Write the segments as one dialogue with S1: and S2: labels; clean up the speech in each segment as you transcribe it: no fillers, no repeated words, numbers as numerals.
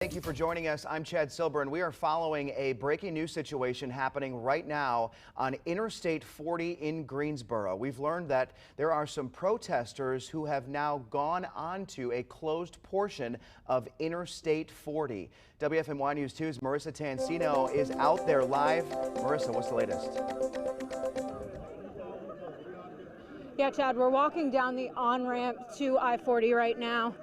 S1: Thank you for joining us. I'm Chad Silber, and we are following a breaking news situation happening right now on Interstate 40 in Greensboro. We've learned that there are some protesters who have now gone onto a closed portion of Interstate 40. WFMY News 2's Marissa Tansino is out there live. Marissa, what's the latest?
S2: Yeah, Chad, we're walking down the on-ramp to I-40 right now,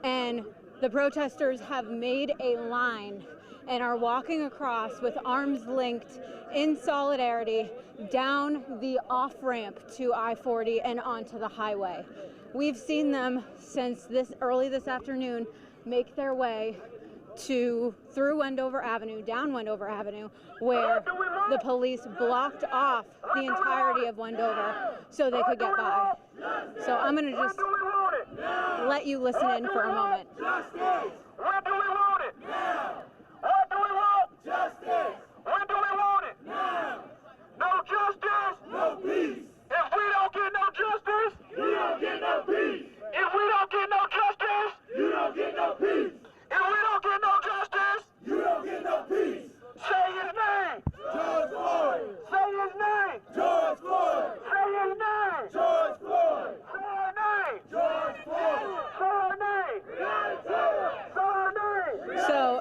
S2: and the protesters have made a line and are walking across with arms linked in solidarity down the off-ramp to I-40 and onto the highway. We've seen them since early this afternoon make their way through Wendover Avenue, down Wendover Avenue, where the police blocked off the entirety of Wendover so they could get by. So I'm going to just let you listen in for a moment.
S3: Justice! When do we want it? Now! What do we want? Justice! When do we want it? Now! No justice? No peace! If we don't get no justice, you don't get no peace! If we don't get no justice, you don't get no peace! If we don't get no justice, you don't get no peace! Say his name! George Floyd! Say his name! George Floyd! Say his name! George Floyd! Say her name! George Floyd! Say her name! Say her name!
S2: So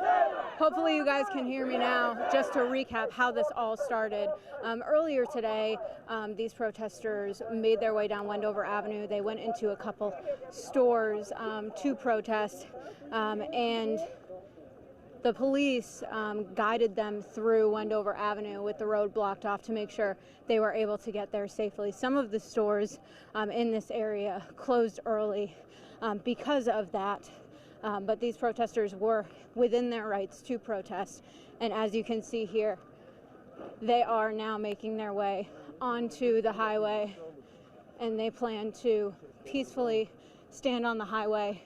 S2: hopefully you guys can hear me now. Just to recap how this all started. Earlier today, these protesters made their way down Wendover Avenue. They went into a couple stores to protest, and the police guided them through Wendover Avenue with the road blocked off to make sure they were able to get there safely. Some of the stores in this area closed early because of that, but these protesters were within their rights to protest. And as you can see here, they are now making their way onto the highway, and they plan to peacefully stand on the highway,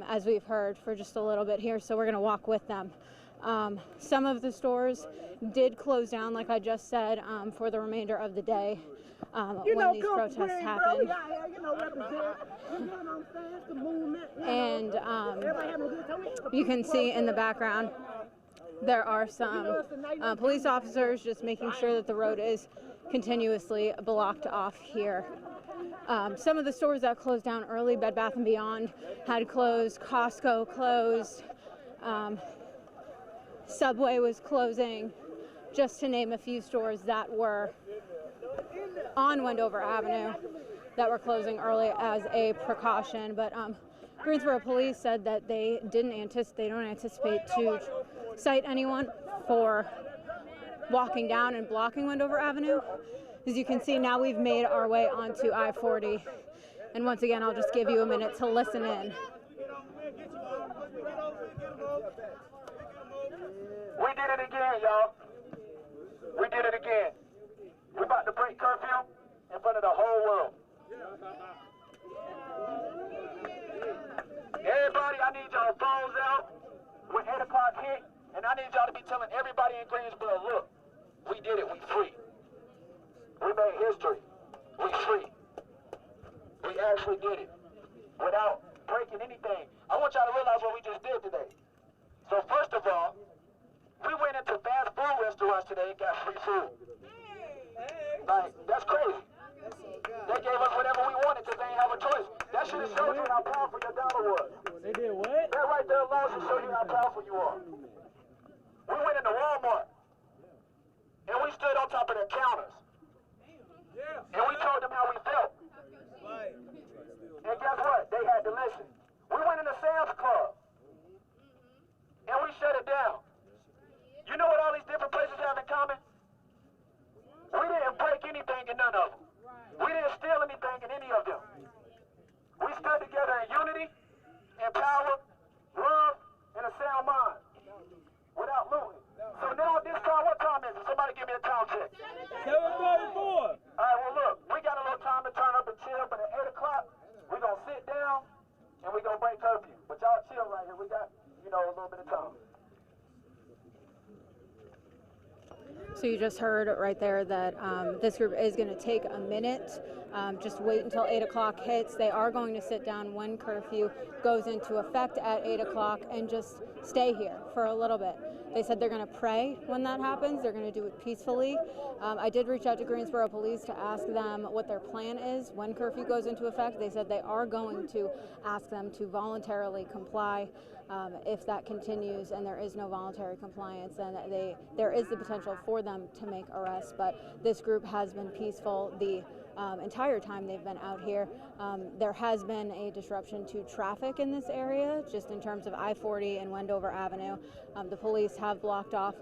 S2: as we've heard, for just a little bit here. So we're going to walk with them. Some of the stores did close down, like I just said, for the remainder of the day when these protests happened. And you can see in the background there are some police officers just making sure that the road is continuously blocked off here. Some of the stores that closed down early, Bed Bath & Beyond had closed, Costco closed, Subway was closing, just to name a few stores that were on Wendover Avenue that were closing early as a precaution. But Greensboro police said that they don't anticipate to cite anyone for walking down and blocking Wendover Avenue. As you can see, now we've made our way onto I-40. And once again, I'll just give you a minute to listen in.
S3: We did it again, y'all. We did it again. We're about to break curfew in front of the whole world. Everybody, I need y'all phones out when 8 o'clock hit, and I need y'all to be telling everybody in Greensboro, look, we did it, we free. We made history. We free. We actually did it without breaking anything. I want y'all to realize what we just did today. So first of all, we went into fast food restaurants today and got free food. Like, that's crazy. They gave us whatever we wanted because they didn't have a choice. That should have showed you how powerful your dollar was.
S4: They did what?
S3: That right there alone should show you how powerful you are. We went into Walmart and we stood on top of their counters. And we told them how we felt. And guess what? They had to listen. We went into Sam's Club and we shut it down. You know what all these different places have in common? We didn't break anything in none of them. We didn't steal anything in any of them. We stood together in unity, in power, love, and a sound mind, without looting. So now this time, what time is it? Somebody give me a time check.
S4: 7:34.
S3: All right, well look, we got a little time to turn up and chill, but at 8 o'clock, we're going to sit down and we're going to break curfew. But y'all chill right here. We got, a little bit of time.
S2: So you just heard right there that this group is going to take a minute. Just wait until 8 o'clock hits. They are going to sit down when curfew goes into effect at 8 o'clock and just stay here for a little bit. They said they're going to pray when that happens. They're going to do it peacefully. I did reach out to Greensboro Police to ask them what their plan is when curfew goes into effect. They said they are going to ask them to voluntarily comply. If that continues and there is no voluntary compliance, then there is the potential for them to make arrests. But this group has been peaceful the entire time they've been out here. There has been a disruption to traffic in this area, just in terms of I-40 and Wendover Avenue. The police have blocked off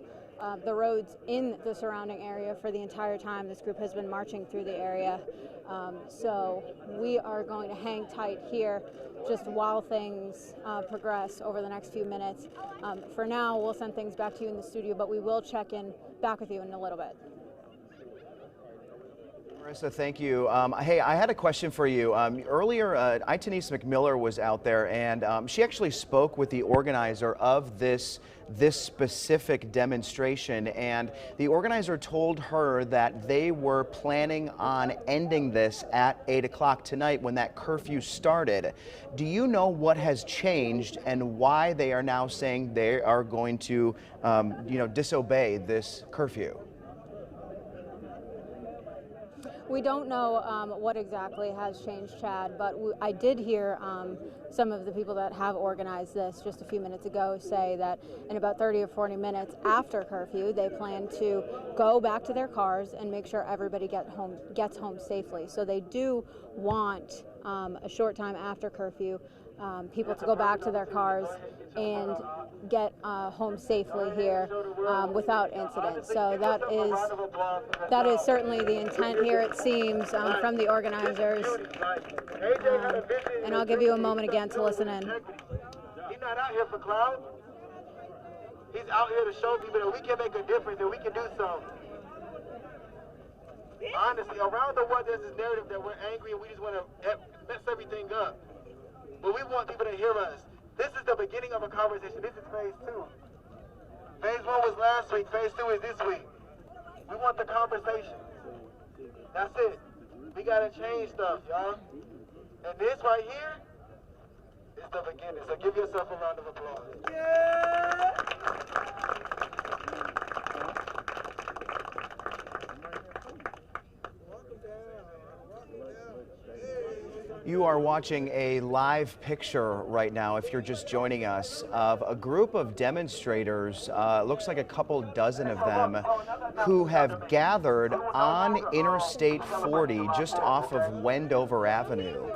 S2: the roads in the surrounding area for the entire time this group has been marching through the area. So we are going to hang tight here just while things progress over the next few minutes. For now, we'll send things back to you in the studio, but we will check in back with you in a little bit.
S1: Marissa, thank you. Hey, I had a question for you. Earlier, Itanise McMiller was out there, and she actually spoke with the organizer of this specific demonstration, and the organizer told her that they were planning on ending this at 8 o'clock tonight when that curfew started. Do you know what has changed and why they are now saying they are going to, disobey this curfew?
S2: We don't know what exactly has changed, Chad, but I did hear some of the people that have organized this just a few minutes ago say that in about 30 or 40 minutes after curfew, they plan to go back to their cars and make sure everybody gets home safely. So they do want a short time after curfew people to go back to their cars and get home safely here without incident. So that is certainly the intent here, it seems, from the organizers. And I'll give you a moment again to listen in.
S3: He's not out here for clout. He's out here to show people that we can make a difference and we can do something. Honestly, around the world there's this narrative that we're angry and we just want to mess everything up. But we want people to hear us. This is the beginning of a conversation. This is phase 2. Phase 1 was last week. Phase 2 is this week. We want the conversation. That's it. We got to change stuff, y'all. And this right here is the beginning. So give yourself a round of applause. Yeah!
S1: You are watching a live picture right now, if you're just joining us, of a group of demonstrators, looks like a couple dozen of them, who have gathered on Interstate 40 just off of Wendover Avenue.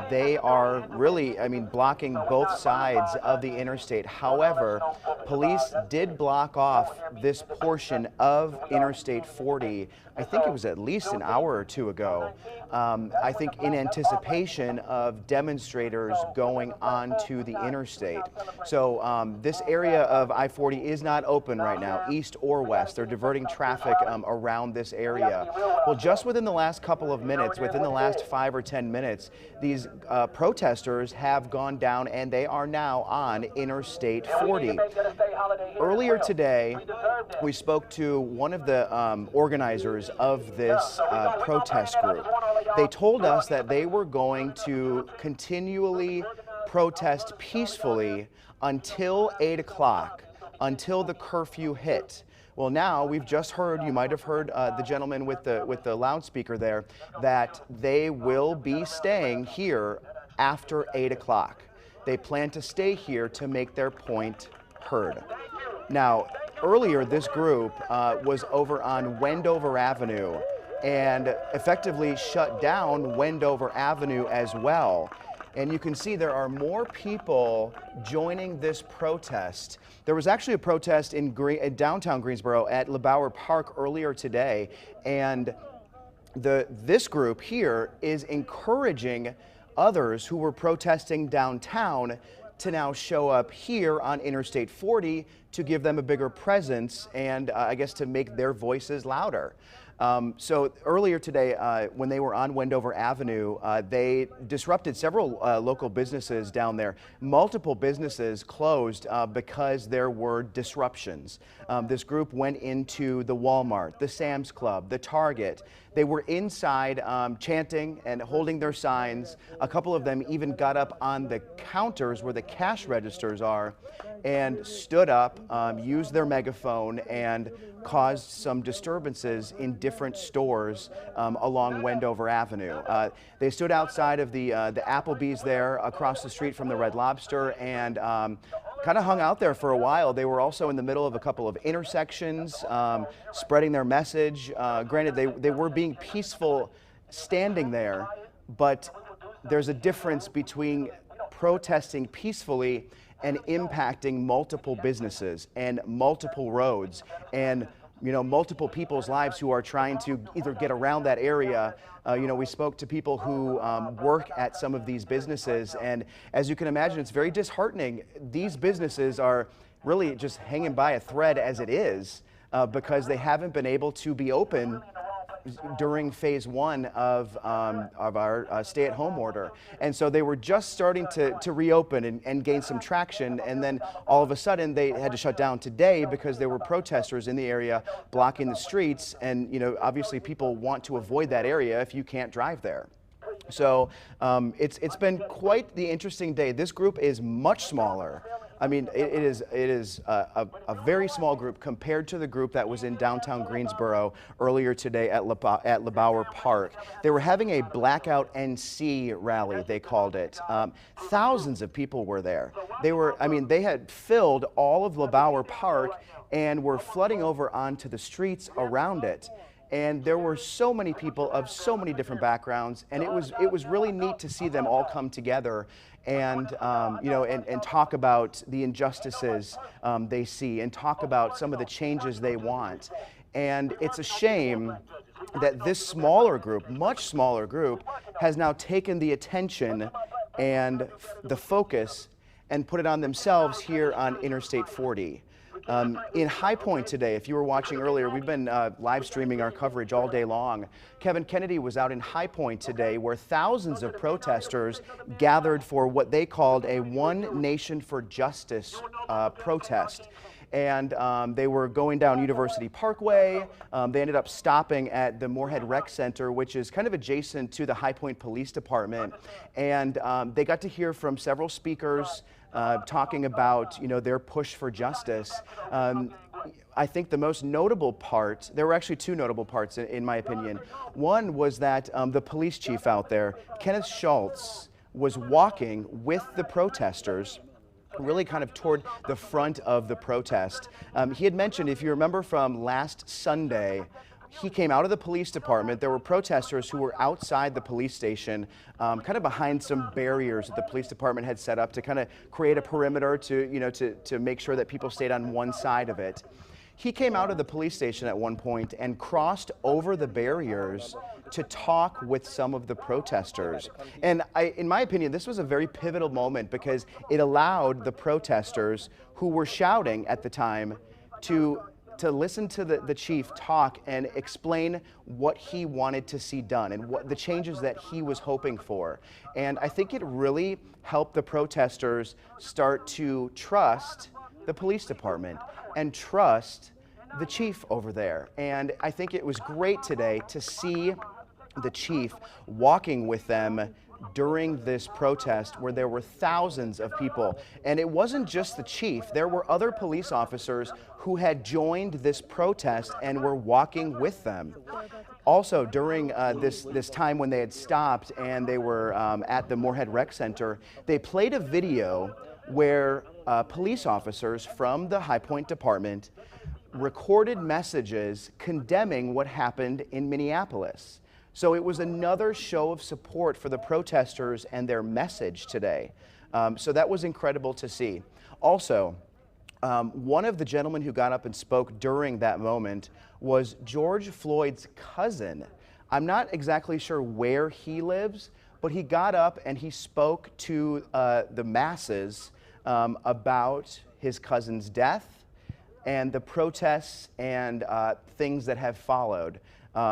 S1: They are really, blocking both sides of the interstate. However, police did block off this portion of Interstate 40, I think it was at least an hour or two ago, I think in anticipation of demonstrators going onto the interstate. So this area of I-40 is not open right now, east or west. They're diverting traffic around this area. Well, just within the last couple of minutes, within the last 5 or 10 minutes, these protesters have gone down and they are now on Interstate 40. Earlier today, we spoke to one of the organizers of this protest group. They told us that they were going to continually protest peacefully until 8 o'clock, until the curfew hit. Well, now we've just heard, you might have heard the gentleman with the loudspeaker there, that they will be staying here after 8 o'clock. They plan to stay here to make their point heard. Now, earlier this group was over on Wendover Avenue and effectively shut down Wendover Avenue as well. And you can see there are more people joining this protest. There was actually a protest in downtown Greensboro at LeBauer Park earlier today, and this group here is encouraging others who were protesting downtown to now show up here on Interstate 40 to give them a bigger presence and I guess to make their voices louder. So earlier today, when they were on Wendover Avenue, they disrupted several local businesses down there. Multiple businesses closed because there were disruptions. This group went into the Walmart, the Sam's Club, the Target. They were inside chanting and holding their signs. A couple of them even got up on the counters where the cash registers are and stood up, used their megaphone, and caused some disturbances in different stores along Wendover Avenue. They stood outside of the Applebee's there across the street from the Red Lobster and kind of hung out there for a while. They were also in the middle of a couple of intersections, spreading their message. Granted, they were being peaceful standing there, but there's a difference between protesting peacefully and impacting multiple businesses and multiple roads and multiple people's lives who are trying to either get around that area. We spoke to people who work at some of these businesses, and as you can imagine, it's very disheartening. These businesses are really just hanging by a thread as it is because they haven't been able to be open during phase one of our stay-at-home order. And so they were just starting to reopen and gain some traction, and then all of a sudden they had to shut down today because there were protesters in the area blocking the streets, and obviously people want to avoid that area if you can't drive there. So it's been quite the interesting day. This group is much smaller. I mean, it is a very small group compared to the group that was in downtown Greensboro earlier today at LeBauer Park. They were having a blackout NC rally, they called it. Thousands of people were there. They had filled all of LeBauer Park and were flooding over onto the streets around it. And there were so many people of so many different backgrounds, and it was really neat to see them all come together and and talk about the injustices they see and talk about some of the changes they want. And it's a shame that this smaller group, much smaller group, has now taken the attention and the focus and put it on themselves here on Interstate 40. In High Point today, if you were watching earlier, we've been live streaming our coverage all day long. Kevin Kennedy was out in High Point today where thousands of protesters gathered for what they called a One Nation for Justice protest. And they were going down University Parkway. They ended up stopping at the Moorhead Rec Center, which is kind of adjacent to the High Point Police Department. And they got to hear from several speakers talking about their push for justice. I think the most notable part, there were actually two notable parts in my opinion. One was that the police chief out there, Kenneth Schultz, was walking with the protesters really kind of toward the front of the protest. He had mentioned, if you remember from last Sunday, he came out of the police department. There were protesters who were outside the police station, kind of behind some barriers that the police department had set up to kind of create a perimeter to make sure that people stayed on one side of it. He came out of the police station at one point and crossed over the barriers to talk with some of the protesters. And in my opinion, this was a very pivotal moment because it allowed the protesters who were shouting at the time to listen to the chief talk and explain what he wanted to see done and what the changes that he was hoping for. And I think it really helped the protesters start to trust the police department and trust the chief over there. And I think it was great today to see the chief walking with them during this protest where there were thousands of people. And it wasn't just the chief. There were other police officers who had joined this protest and were walking with them. Also, during this time when they had stopped and they were at the Moorhead Rec Center, they played a video where police officers from the High Point Department recorded messages condemning what happened in Minneapolis. So it was another show of support for the protesters and their message today. So that was incredible to see. Also, one of the gentlemen who got up and spoke during that moment was George Floyd's cousin. I'm not exactly sure where he lives, but he got up and he spoke to the masses about his cousin's death and the protests and things that have followed.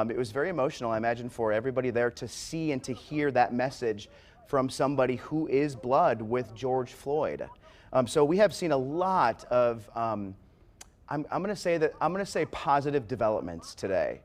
S1: It was very emotional, I imagine, for everybody there to see and to hear that message from somebody who is blood with George Floyd. So we have seen a lot of, I'm going to say positive developments today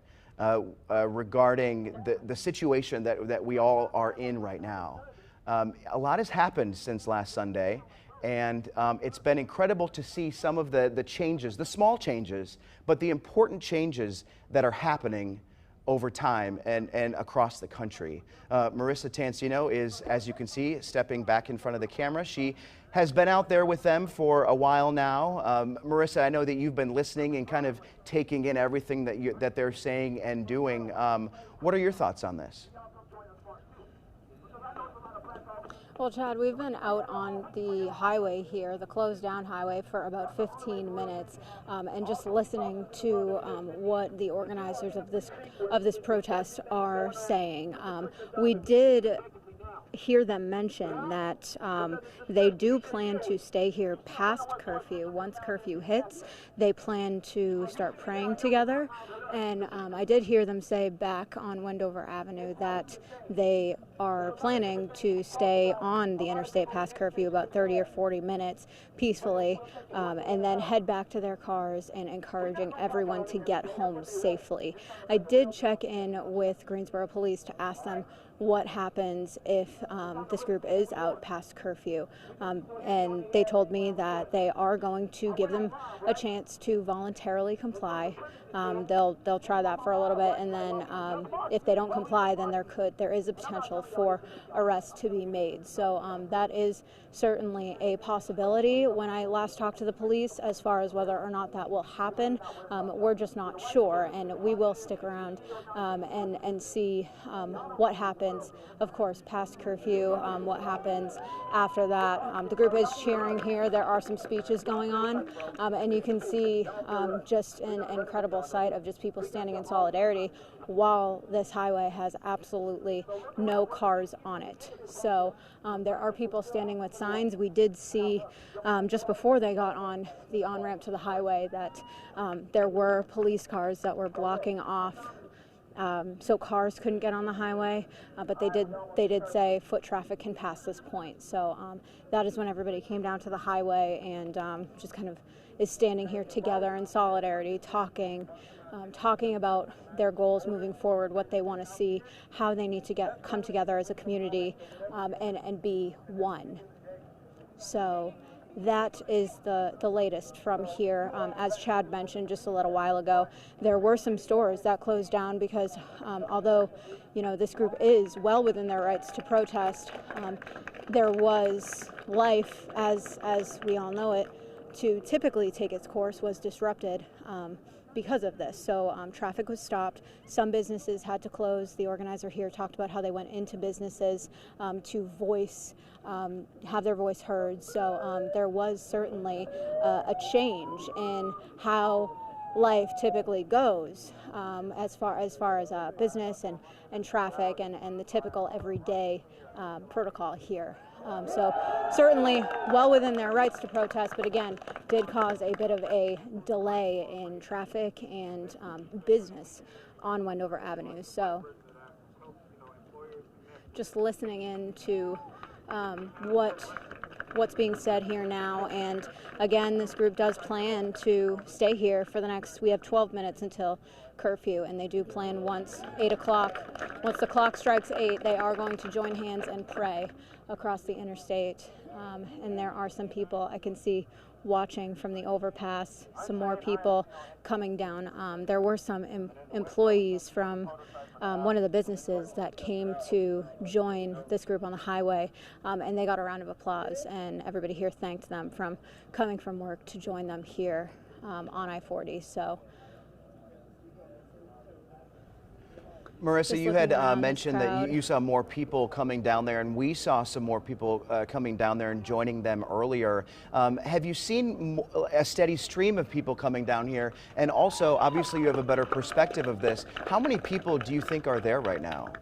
S1: regarding the situation that we all are in right now. A lot has happened since last Sunday, and it's been incredible to see some of the changes, the small changes, but the important changes that are happening over time and across the country. Marissa Tansino is, as you can see, stepping back in front of the camera. She has been out there with them for a while now. Marissa, I know that you've been listening and kind of taking in everything that they're saying and doing. What are your thoughts on this?
S2: Well, Chad, we've been out on the highway here, the closed down highway, for about 15 minutes, and just listening to what the organizers of this protest are saying. We did hear them mention that they do plan to stay here past curfew. Once curfew hits, they plan to start praying together. And I did hear them say back on Wendover Avenue that they are planning to stay on the interstate past curfew about 30 or 40 minutes peacefully, and then head back to their cars and encouraging everyone to get home safely. I did check in with Greensboro Police to ask them what happens if this group is out past curfew, and they told me that they are going to give them a chance to voluntarily comply. They'll try that for a little bit, and then if they don't comply, then there is a potential for arrest to be made. So that is certainly a possibility. When I last talked to the police, as far as whether or not that will happen, we're just not sure, and we will stick around and see what happens, of course, past curfew, what happens after that. The group is cheering here. There are some speeches going on, and you can see just an incredible sight of just people standing in solidarity while this highway has absolutely no cars on it. So there are people standing with signs. We did see just before they got on the on-ramp to the highway that there were police cars that were blocking off so cars couldn't get on the highway, but they did say foot traffic can pass this point. So that is when everybody came down to the highway and just kind of is standing here together in solidarity, talking about their goals moving forward, what they want to see, how they need to come together as a community and be one. So that is the latest from here. As Chad mentioned just a little while ago, there were some stores that closed down because although this group is well within their rights to protest, there was life as we all know it to typically take its course was disrupted because of this. So traffic was stopped. Some businesses had to close. The organizer here talked about how they went into businesses to have their voice heard. So there was certainly a change in how life typically goes as far as business and traffic and the typical everyday protocol here. So certainly well within their rights to protest, but again, did cause a bit of a delay in traffic and business on Wendover Avenue. So just listening in to what's being said here now. And again, this group does plan to stay here for we have 12 minutes until curfew, and they do plan once the clock strikes 8, they are going to join hands and pray across the interstate. And there are some people I can see watching from the overpass, some more people coming down. There were some employees from one of the businesses that came to join this group on the highway, and they got a round of applause, and everybody here thanked them from coming from work to join them here on I-40. So
S1: Marissa, you had mentioned that you saw more people coming down there, and we saw some more people coming down there and joining them earlier. Have you seen a steady stream of people coming down here? And also, obviously, you have a better perspective of this. How many people do you think are there right now?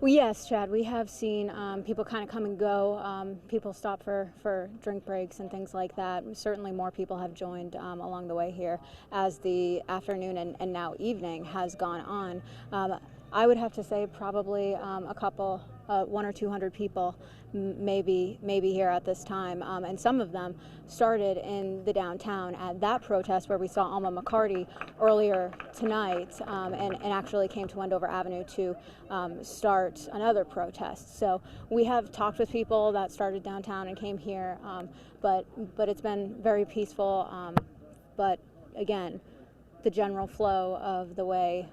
S2: Well, yes, Chad, we have seen people kind of come and go. People stop for drink breaks and things like that. Certainly more people have joined along the way here as the afternoon and now evening has gone on. I would have to say probably a couple, 100 or 200 people maybe here at this time, and some of them started in the downtown at that protest where we saw Alma McCarty earlier tonight, and actually came to Wendover Avenue to start another protest. So we have talked with people that started downtown and came here, but it's been very peaceful. But again, the general flow of the way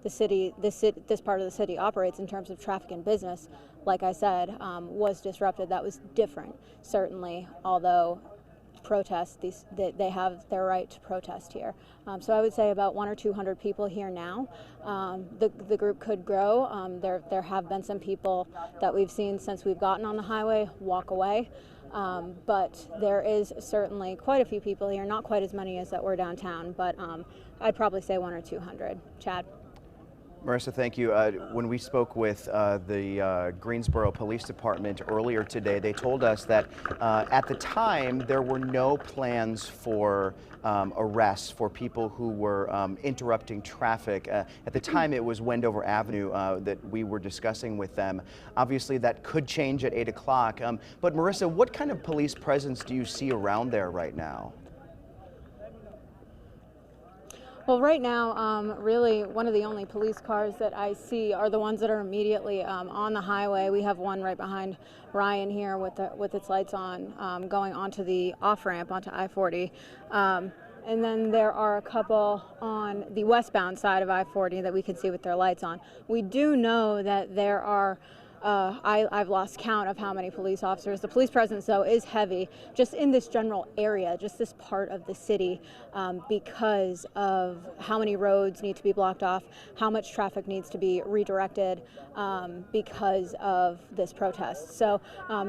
S2: this part of the city operates in terms of traffic and business, like I said, was disrupted. That was different, certainly, although protests, they have their right to protest here. So I would say about 100 or 200 people here now. The group could grow. There have been some people that we've seen since we've gotten on the highway walk away. But there is certainly quite a few people here, not quite as many as that were downtown, but I'd probably say 100 or 200. Chad?
S1: Marissa, thank you. When we spoke with the Greensboro Police Department earlier today, they told us that at the time there were no plans for arrests for people who were interrupting traffic. At the time it was Wendover Avenue that we were discussing with them. Obviously that could change at 8 o'clock. But Marissa, what kind of police presence do you see around there right now?
S2: Well, right now, really one of the only police cars that I see are the ones that are immediately on the highway. We have one right behind Ryan here with its lights on, going onto the off-ramp onto I-40. And then there are a couple on the westbound side of I-40 that we can see with their lights on. We do know that there are I've lost count of how many police officers. The police presence, though, is heavy just in this general area, just this part of the city, because of how many roads need to be blocked off, how much traffic needs to be redirected because of this protest. So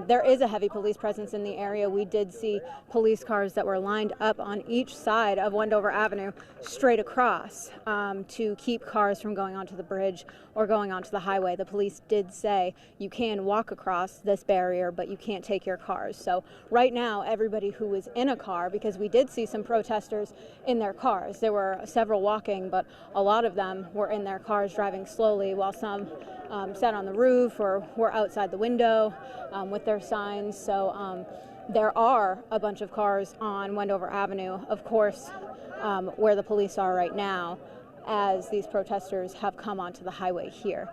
S2: there is a heavy police presence in the area. We did see police cars that were lined up on each side of Wendover Avenue straight across to keep cars from going onto the bridge or going onto the highway. The police did say you can walk across this barrier, but you can't take your cars. So right now, everybody who is in a car, because we did see some protesters in their cars. There were several walking, but a lot of them were in their cars driving slowly, while some sat on the roof or were outside the window with their signs. So there are a bunch of cars on Wendover Avenue, of course, where the police are right now, as these protesters have come onto the highway here.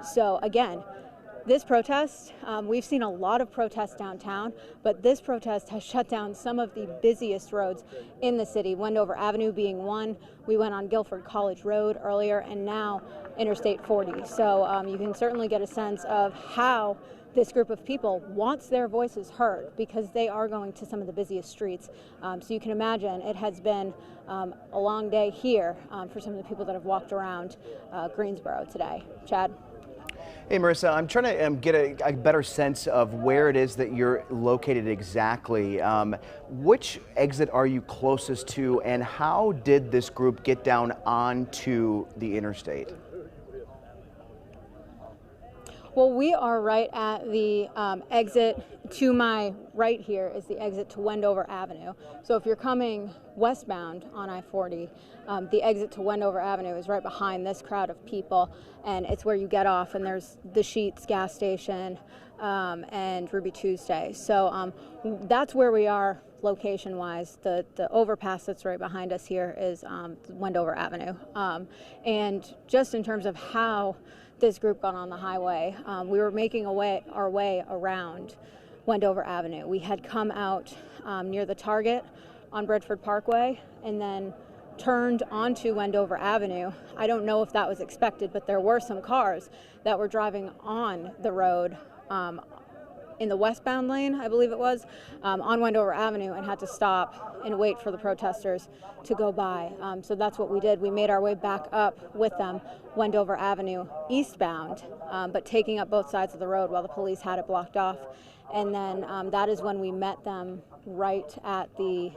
S2: So again, this protest, we've seen a lot of protests downtown, but this protest has shut down some of the busiest roads in the city, Wendover Avenue being one. We went on Guilford College Road earlier, and now Interstate 40. So you can certainly get a sense of how this group of people wants their voices heard, because they are going to some of the busiest streets. So you can imagine it has been a long day here for some of the people that have walked around Greensboro today. Chad?
S1: Hey Marissa, I'm trying to get a better sense of where it is that you're located exactly. Which exit are you closest to, and how did this group get down onto the interstate?
S2: Well, we are right at the exit. To my right here is the exit to Wendover Avenue. So if you're coming westbound on I-40, the exit to Wendover Avenue is right behind this crowd of people, and it's where you get off, and there's the Sheetz gas station and Ruby Tuesday. So that's where we are location-wise. The overpass that's right behind us here is Wendover Avenue. And just in terms of how this group got on the highway, we were making our way around Wendover Avenue. We had come out near the Target on Bradford Parkway and then turned onto Wendover Avenue. I don't know if that was expected, but there were some cars that were driving on the road in the westbound lane, I believe it was, on Wendover Avenue, and had to stop and wait for the protesters to go by. So that's what we did. We made our way back up with them, Wendover Avenue eastbound, but taking up both sides of the road while the police had it blocked off. And then that is when we met them right at the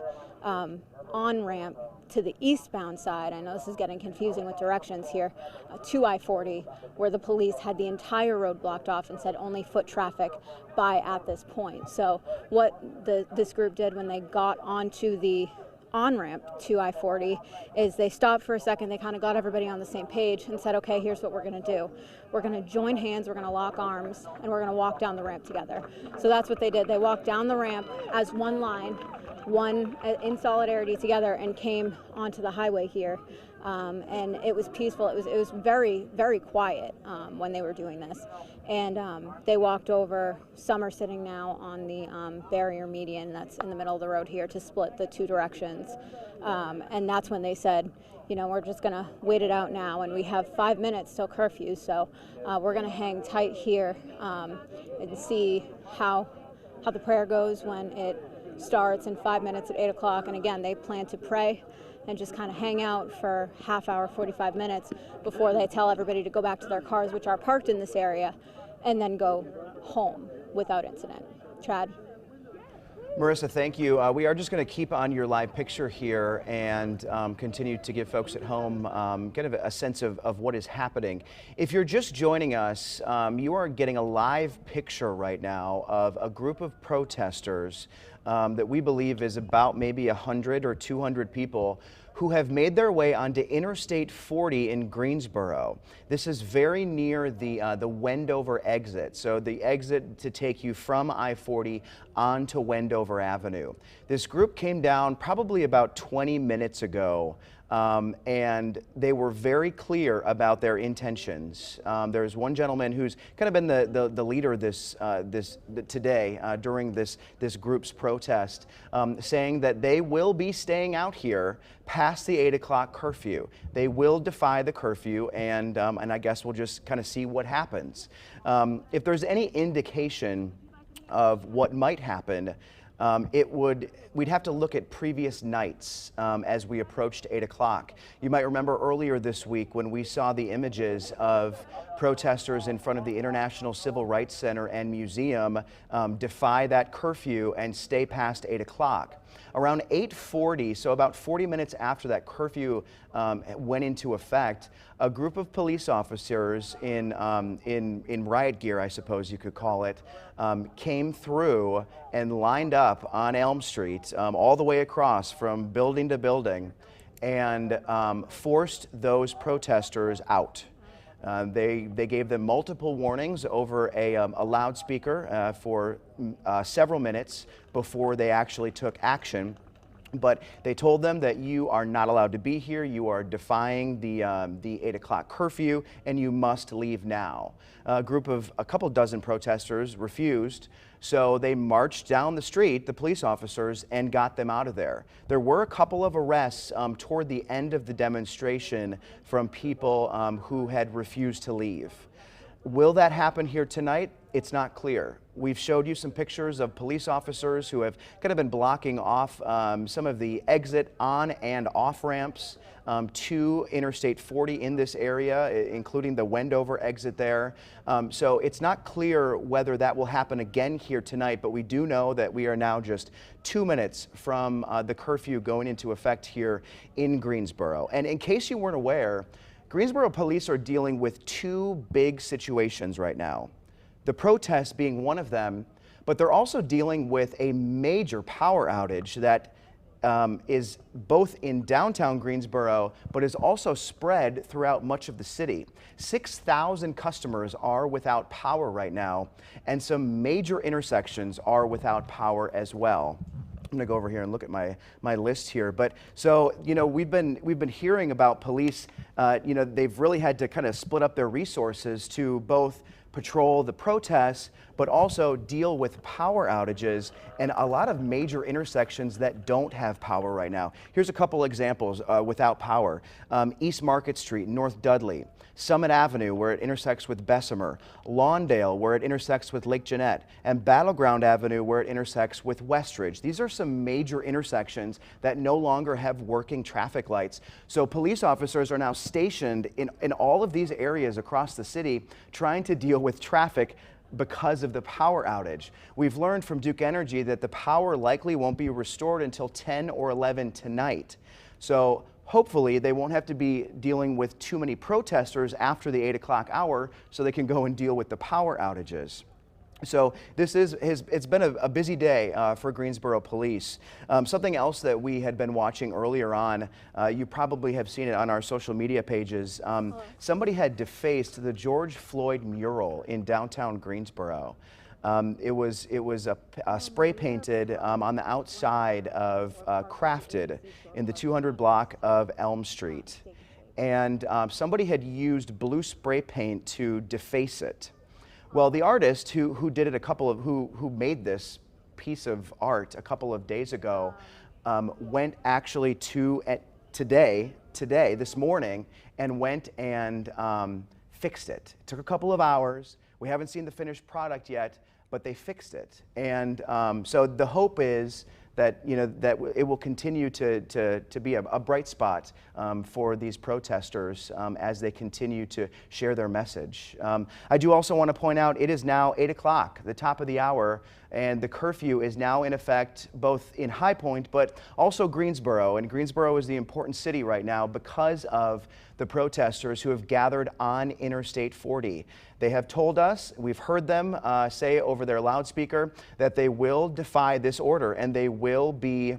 S2: on-ramp to the eastbound side. I know this is getting confusing with directions here, to I-40, where the police had the entire road blocked off and said only foot traffic by at this point. So what this group did when they got onto the on-ramp to I-40 is they stopped for a second, they kind of got everybody on the same page and said, okay, here's what we're going to do. We're going to join hands, we're going to lock arms, and we're going to walk down the ramp together. So that's what they did. They walked down the ramp as one line, one in solidarity together, and came onto the highway here. And it was peaceful. It was very, very quiet when they were doing this. And they walked over. Some are sitting now on the barrier median that's in the middle of the road here to split the two directions. And that's when they said, you know, we're just going to wait it out now, and we have 5 minutes till curfew, so we're going to hang tight here and see how the prayer goes when it starts in 5 minutes at 8 o'clock. And again, they plan to pray and just kind of hang out for half hour, 45 minutes before they tell everybody to go back to their cars, which are parked in this area, and then go home without incident. Chad?
S1: Marissa, thank you. We are just going to keep on your live picture here and continue to give folks at home kind of a sense of what is happening. If you're just joining us, you are getting a live picture right now of a group of protesters that we believe is about maybe 100 or 200 people who have made their way onto Interstate 40 in Greensboro. This is very near the Wendover exit, so the exit to take you from I-40 onto Wendover Avenue. This group came down probably about 20 minutes ago. And they were very clear about their intentions. There's one gentleman who's kind of been the leader today during this group's protest, saying that they will be staying out here past the 8 o'clock curfew. They will defy the curfew, and I guess we'll just kind of see what happens. If there's any indication of what might happen, we'd have to look at previous nights as we approached 8 o'clock. You might remember earlier this week when we saw the images of protesters in front of the International Civil Rights Center and Museum defy that curfew and stay past 8 o'clock. Around 8:40, so about 40 minutes after that curfew went into effect, a group of police officers in riot gear, I suppose you could call it, came through and lined up on Elm Street all the way across from building to building and forced those protesters out. They gave them multiple warnings over a loudspeaker for several minutes before they actually took action. But they told them that you are not allowed to be here, you are defying the 8 o'clock curfew, and you must leave now. A couple dozen protesters refused, so they marched down the street, the police officers, and got them out of there. There were a couple of arrests toward the end of the demonstration from people who had refused to leave. Will that happen here tonight? It's not clear. We've showed you some pictures of police officers who have kind of been blocking off some of the exit on and off ramps to Interstate 40 in this area, including the Wendover exit there. So it's not clear whether that will happen again here tonight, but we do know that we are now just 2 minutes from the curfew going into effect here in Greensboro. And in case you weren't aware, Greensboro police are dealing with two big situations right now. The protests being one of them, but they're also dealing with a major power outage that is both in downtown Greensboro, but is also spread throughout much of the city. 6,000 customers are without power right now, and some major intersections are without power as well. I'm going to go over here and look at my list here. But so, you know, we've been hearing about police, you know, they've really had to kind of split up their resources to both patrol the protests, but also deal with power outages and a lot of major intersections that don't have power right now. Here's a couple examples without power. East Market Street, North Dudley, Summit Avenue, where it intersects with Bessemer, Lawndale, where it intersects with Lake Jeanette, and Battleground Avenue, where it intersects with Westridge. These are some major intersections that no longer have working traffic lights. So police officers are now stationed in all of these areas across the city trying to deal with traffic because of the power outage. We've learned from Duke Energy that the power likely won't be restored until 10 or 11 tonight. So hopefully they won't have to be dealing with too many protesters after the 8 o'clock hour so they can go and deal with the power outages. So it's been a busy day for Greensboro Police. Something else that we had been watching earlier on, you probably have seen it on our social media pages. Somebody had defaced the George Floyd mural in downtown Greensboro. It was spray painted on the outside of Crafted in the 200 block of Elm Street. And somebody had used blue spray paint to deface it. Well, the artist who did it who made this piece of art a couple of days ago went actually this morning, and went and fixed it. It took a couple of hours. We haven't seen the finished product yet, but they fixed it. And so the hope is that it will continue to be a bright spot for these protesters as they continue to share their message. I do also want to point out it is now 8 o'clock, the top of the hour, and the curfew is now in effect both in High Point but also Greensboro. And Greensboro is the important city right now because of the protesters who have gathered on Interstate 40. They have told us, we've heard them say over their loudspeaker, that they will defy this order and they will be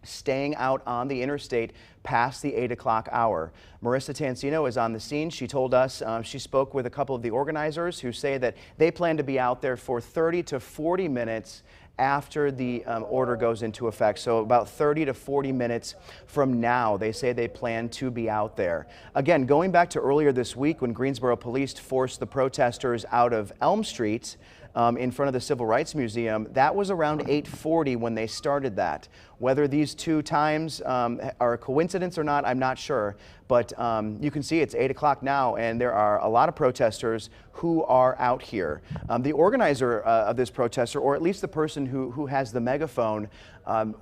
S1: staying out on the interstate past the 8 o'clock hour. Marissa Tansino is on the scene. She told us she spoke with a couple of the organizers who say that they plan to be out there for 30 to 40 minutes after the order goes into effect. So about 30 to 40 minutes from now, they say they plan to be out there. Again, going back to earlier this week when Greensboro police forced the protesters out of Elm Street in front of the Civil Rights Museum, that was around 8:40 when they started that. Whether these two times are a coincidence or not, I'm not sure. But you can see it's 8 o'clock now, and there are a lot of protesters who are out here. The organizer of this protester, or at least the person who has the megaphone,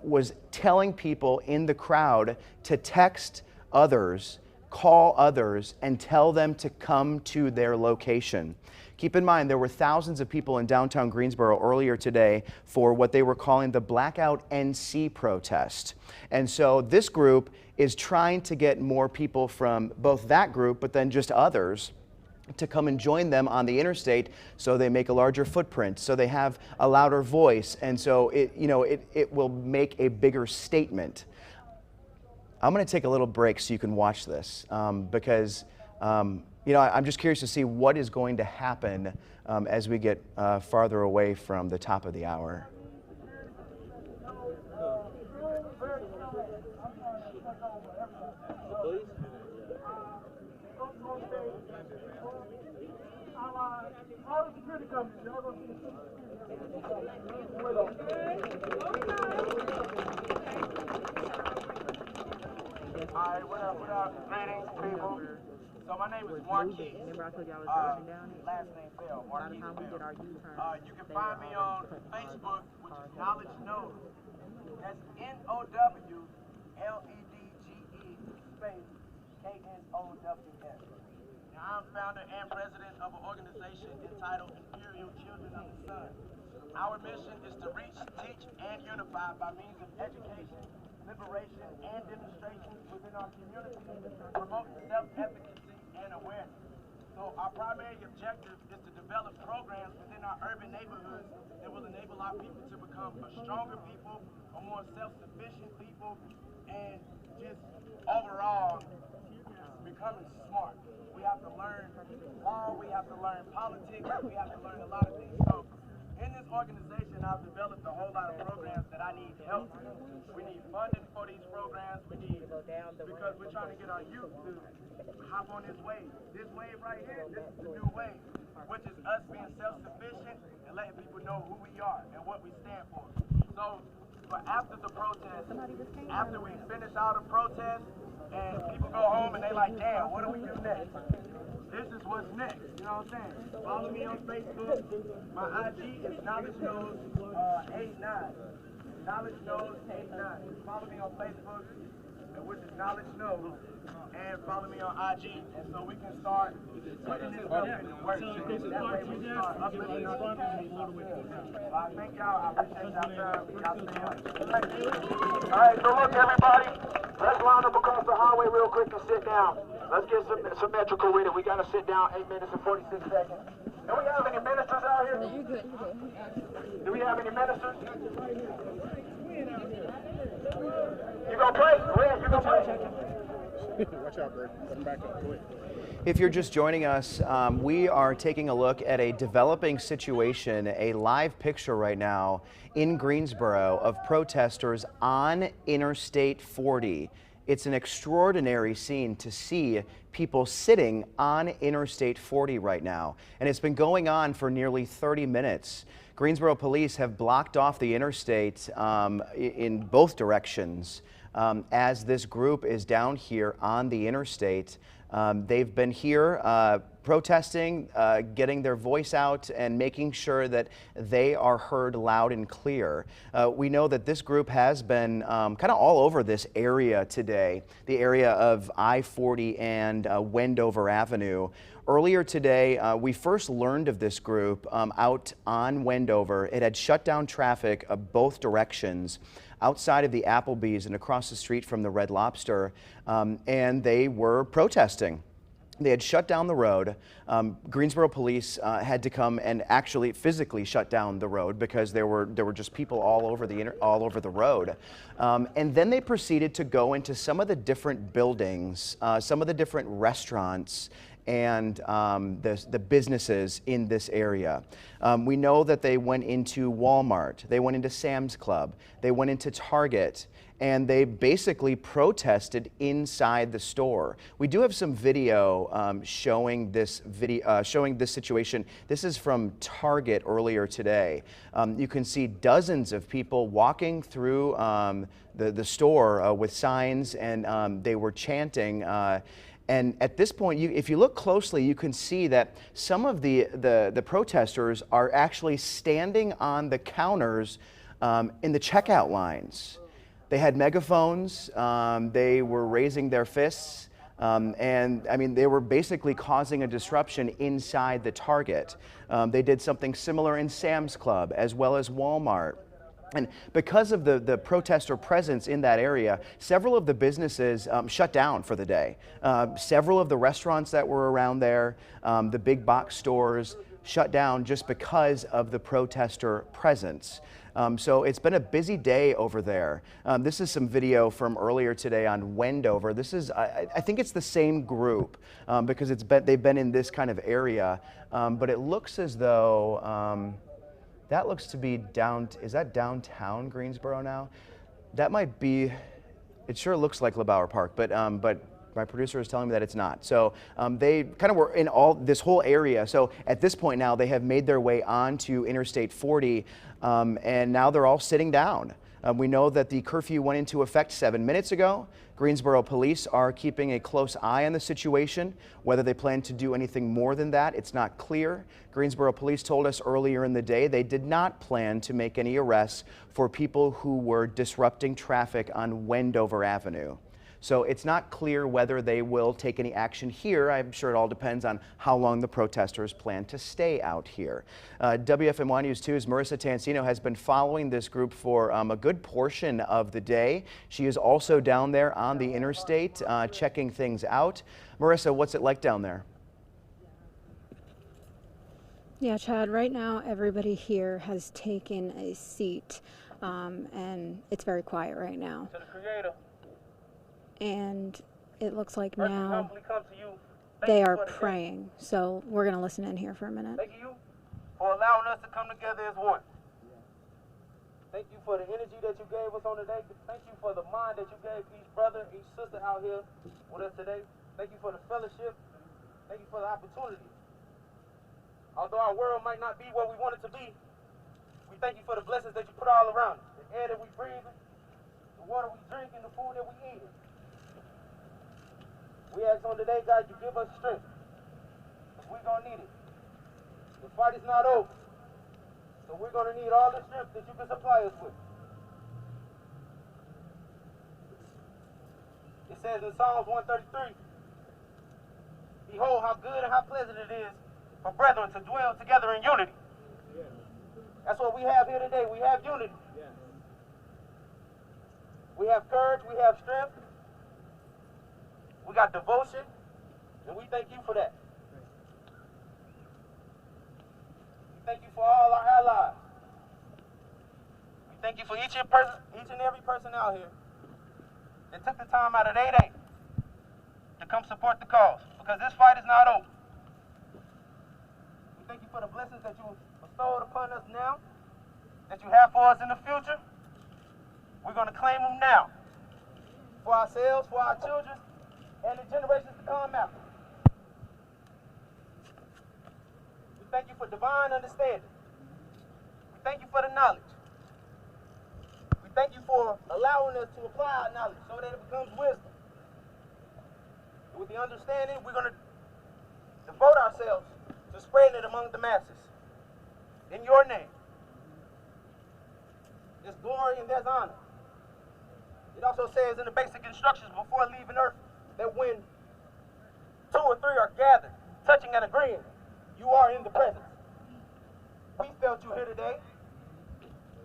S1: was telling people in the crowd to text others, call others, and tell them to come to their location. Keep in mind, there were thousands of people in downtown Greensboro earlier today for what they were calling the Blackout NC protest. And so this group is trying to get more people from both that group, but then just others, to come and join them on the interstate so they make a larger footprint, so they have a louder voice, and so it will make a bigger statement. I'm going to take a little break so you can watch this because I'm just curious to see what is going to happen as we get farther away from the top of the hour.
S3: Alright, what up? Greetings, people. So my name is Marquis. Last name Bell. Marquis Bell. You can find me on Facebook, which is Knowledge Knows. That's NOWLEDGE space KNOWS. Now I'm founder and president of an organization entitled Imperial Children of the Sun. Our mission is to reach, teach, and unify by means of education, liberation, and demonstration within our community, promote self-efficacy and awareness. So our primary objective is to develop programs within our urban neighborhoods that will enable our people to become a stronger people, a more self-sufficient people, and just overall becoming smart. We have to learn law, we have to learn politics, we have to learn a lot of things. So in this organization, I've developed a whole lot of programs that I need help with. We need funding for these programs. We need, because we're trying to get our youth to hop on this wave. This wave right here, this is the new wave, which is us being self-sufficient and letting people know who we are and what we stand for. So, but after the protest, after we finish all the protests, and people go home and they like, damn, what do we do next? This is what's next, you know what I'm saying? Follow me on Facebook. My IG is Knowledge Knows 89. Knowledge Knows 89. Follow me on Facebook. which is Knowledge Snow, and follow me on IG, and so we can start putting this up into work. That way we can start uplifting our community. Thank y'all. I appreciate y'all time. Y'all stay up. All right, so look, everybody, let's line up across the highway real quick and sit down. Let's get symmetrical with it. We got to sit down 8 minutes and 46 seconds. Do we have any ministers out here? You're good. Do we have any ministers? You gonna pray? Red, you gonna pray?
S5: Watch out, Bird. Come back up. Go ahead.
S1: If you're just joining us, we are taking a look at a developing situation, a live picture right now in Greensboro of protesters on Interstate 40. It's an extraordinary scene to see people sitting on Interstate 40 right now, and it's been going on for nearly 30 minutes. Greensboro police have blocked off the interstate in both directions as this group is down here on the interstate. They've been here protesting, getting their voice out and making sure that they are heard loud and clear. We know that this group has been kind of all over this area today, the area of I-40 and Wendover Avenue. Earlier today, we first learned of this group out on Wendover. It had shut down traffic both directions outside of the Applebee's and across the street from the Red Lobster, and they were protesting. They had shut down the road. Greensboro police had to come and actually physically shut down the road because there were just people all over the road. And then they proceeded to go into some of the different buildings, some of the different restaurants and the businesses in this area. We know that they went into Walmart, they went into Sam's Club, they went into Target, and they basically protested inside the store. We do have some video showing this situation. This is from Target earlier today. You can see dozens of people walking through the store with signs, and they were chanting. And at this point, if you look closely, you can see that some of the protesters are actually standing on the counters in the checkout lines. They had megaphones, they were raising their fists, and I mean, they were basically causing a disruption inside the Target. They did something similar in Sam's Club as well as Walmart. And because of the protester presence in that area, several of the businesses shut down for the day. Several of the restaurants that were around there, the big box stores, shut down just because of the protester presence. So it's been a busy day over there. This is some video from earlier today on Wendover. This is, I think it's the same group because they've been in this kind of area, but it looks as though that looks to be is that downtown Greensboro now? That might be, it sure looks like LeBauer Park, but my producer is telling me that it's not. So they kind of were in this whole area. So at this point now, they have made their way onto Interstate 40, and now they're all sitting down. We know that the curfew went into effect 7 minutes ago. Greensboro police are keeping a close eye on the situation. Whether they plan to do anything more than that, it's not clear. Greensboro police told us earlier in the day they did not plan to make any arrests for people who were disrupting traffic on Wendover Avenue. So it's not clear whether they will take any action here. I'm sure it all depends on how long the protesters plan to stay out here. WFMY News 2's Marissa Tansino has been following this group for a good portion of the day. She is also down there on the interstate checking things out. Marissa, what's it like down there?
S2: Yeah, Chad, right now everybody here has taken a seat and it's very quiet right now.
S3: To the Creator.
S2: And it looks like now they are praying. So we're going to listen in here for a minute.
S3: Thank you for allowing us to come together as one. Thank you for the energy that you gave us on today. Thank you for the mind that you gave each brother, each sister out here with us today. Thank you for the fellowship. Thank you for the opportunity. Although our world might not be what we want it to be, we thank you for the blessings that you put all around us. The air that we breathe, the water we drink, and the food that we eat. We ask on today, God, you give us strength, because we're going to need it. The fight is not over, so we're going to need all the strength that you can supply us with.
S6: It says in Psalms 133, behold how good and how pleasant it is for brethren to dwell together in unity. That's what we have here today. We have unity. We have courage, we have strength, we got devotion, and we thank you for that. We thank you for all our allies. We thank you for each and every person out here that took the time out of their day to come support the cause, because this fight is not over. We thank you for the blessings that you bestowed upon us now, that you have for us in the future. We're going to claim them now for ourselves, for our children, and the generations to come after. We thank you for divine understanding. We thank you for the knowledge. We thank you for allowing us to apply our knowledge so that it becomes wisdom. And with the understanding, we're going to devote ourselves to spreading it among the masses. In your name. There's glory and there's honor. It also says in the basic instructions before leaving earth that when 2 or 3 are gathered, touching and agreeing, you are in the presence. We felt you here today.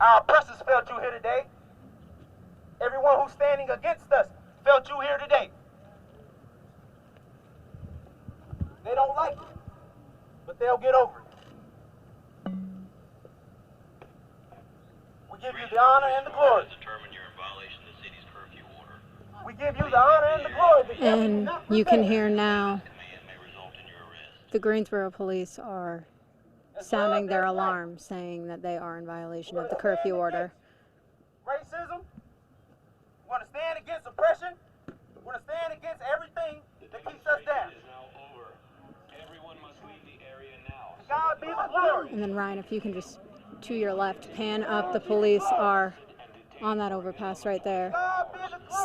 S6: Our oppressors felt you here today. Everyone who's standing against us felt you here today. They don't like it, but they'll get over it. We give you the honor and the glory. We give you the honor and the glory.
S2: And you can hear now the Greensboro police are sounding their alarm, saying that they are in violation of the curfew order.
S6: Racism. We want to stand against oppression. We want to stand against everything that keeps us down. To God be the glory.
S2: And then Ryan, if you can just to your left pan up, the police are on that overpass right there,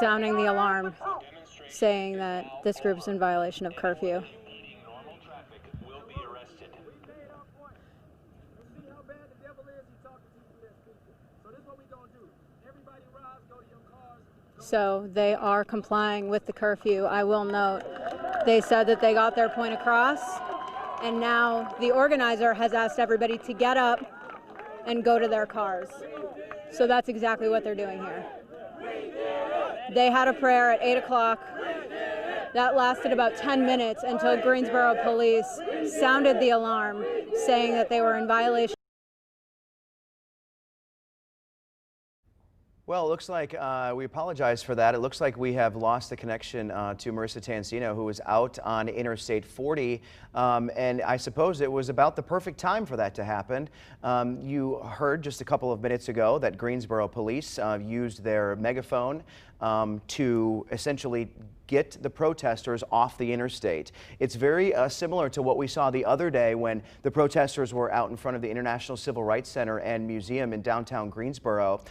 S2: sounding the alarm, saying that this group is in violation of curfew. So they are complying with the curfew. I will note, they said that they got their point across, and now the organizer has asked everybody to get up and go to their cars. So that's exactly what they're doing here. They had a prayer at 8 o'clock. That lasted about 10 minutes until Greensboro police sounded the alarm, saying that they were in violation.
S1: Well, it looks like we apologize for that. It looks like we have lost the connection to Marissa Tansino, who was out on Interstate 40. And I suppose it was about the perfect time for that to happen. You heard just a couple of minutes ago that Greensboro police used their megaphone to essentially get the protesters off the interstate. It's very similar to what we saw the other day when the protesters were out in front of the International Civil Rights Center and Museum in downtown Greensboro.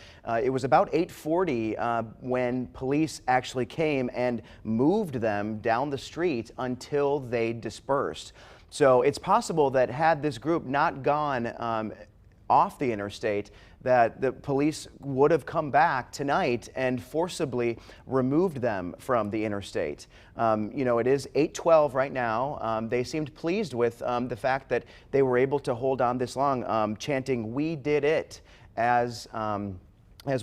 S1: It was about 8:40 when police actually came and moved them down the street until they dispersed. So it's possible that had this group not gone off the interstate, that the police would have come back tonight and forcibly removed them from the interstate. You know, it is 8:12 right now. They seemed pleased with the fact that they were able to hold on this long, chanting, "We did it," as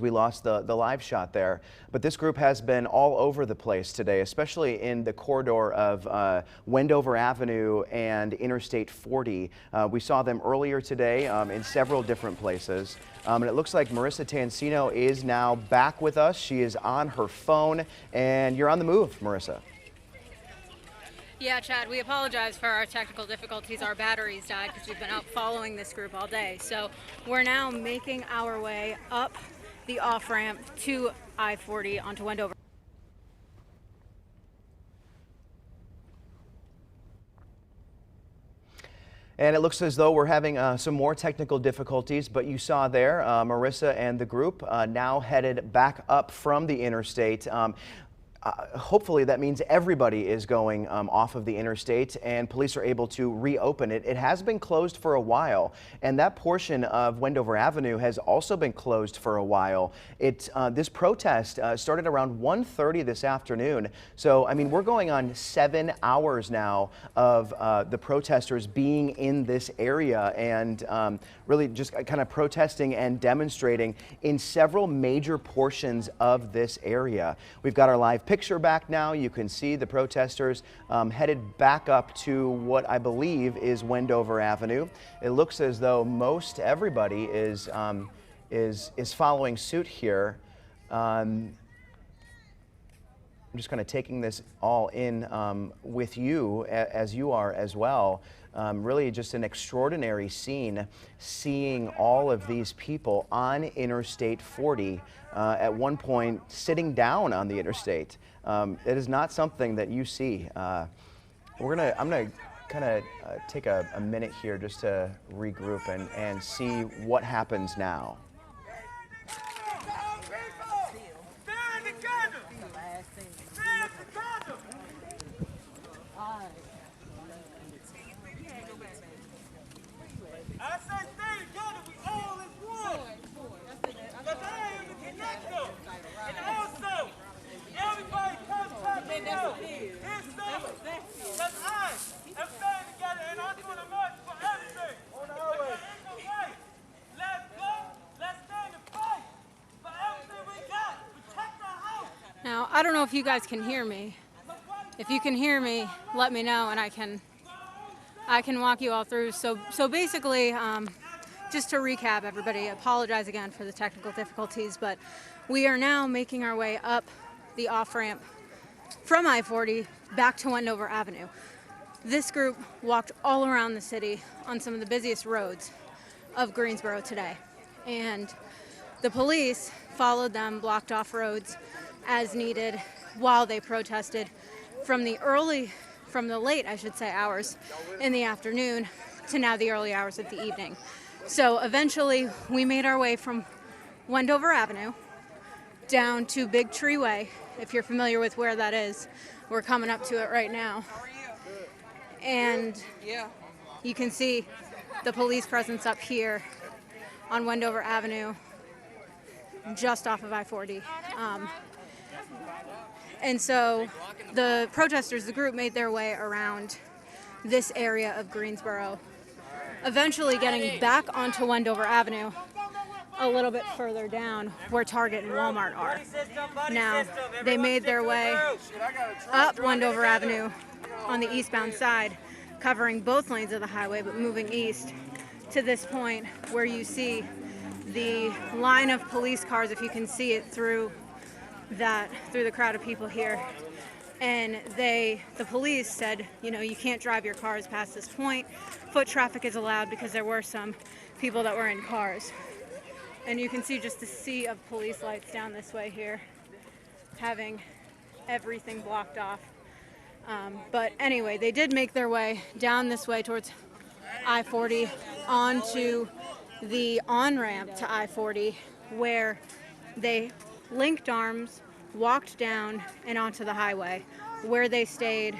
S1: we lost the live shot there. But this group has been all over the place today, especially in the corridor of Wendover Avenue and Interstate 40. We saw them earlier today in several different places. And it looks like Marissa Tansino is now back with us. She is on her phone, and you're on the move, Marissa.
S2: Yeah, Chad, we apologize for our technical difficulties. Our batteries died because we've been out following this group all day. So we're now making our way up the off-ramp to I-40 onto Wendover.
S1: And it looks as though we're having some more technical difficulties, but you saw there Marissa and the group now headed back up from the interstate. hopefully that means everybody is going off of the interstate and police are able to reopen it. It has been closed for a while, and that portion of Wendover Avenue has also been closed for a while. This protest started around 1:30 this afternoon. So, I mean, we're going on 7 hours now of the protesters being in this area and really just kind of protesting and demonstrating in several major portions of this area. We've got our live picture back now. You can see the protesters headed back up to what I believe is Wendover Avenue. It looks as though most everybody is following suit here. I'm just kind of taking this all in with you as you are as well. Really just an extraordinary scene, seeing all of these people on Interstate 40 at one point sitting down on the interstate. It is not something that you see. I'm gonna kind of take a minute here just to regroup and see what happens now.
S3: I say stay together, we all is one. Because I am the connector. And also, everybody come back and know. Here's something. Because I am staying together and I'm doing a march for everything. On the highway. There ain't no way. Let's go. Let's stand and fight for everything we got. Protect our house.
S2: Now, I don't know if you guys can hear me. If you can hear me, let me know and I can walk you all through. So basically, just to recap, everybody, apologize again for the technical difficulties, but we are now making our way up the off-ramp from I-40 back to Wendover Avenue. This group walked all around the city on some of the busiest roads of Greensboro today, and the police followed them, blocked off roads as needed while they protested from the late, I should say, hours in the afternoon to now the early hours of the evening. So eventually we made our way from Wendover Avenue down to Big Tree Way. If you're familiar with where that is, we're coming up to it right now. And you can see the police presence up here on Wendover Avenue, just off of I-40. And so the protesters, the group, made their way around this area of Greensboro, eventually getting back onto Wendover Avenue a little bit further down where Target and Walmart are. Now, they made their way up Wendover Avenue on the eastbound side, covering both lanes of the highway, but moving east to this point where you see the line of police cars, if you can see it through the crowd of people here. And the police said, you know, you can't drive your cars past this point. Foot traffic is allowed because there were some people that were in cars. And you can see just the sea of police lights down this way here, having everything blocked off. But anyway, they did make their way down this way towards I-40 onto the on-ramp to I-40, where they linked arms, walked down and onto the highway, where they stayed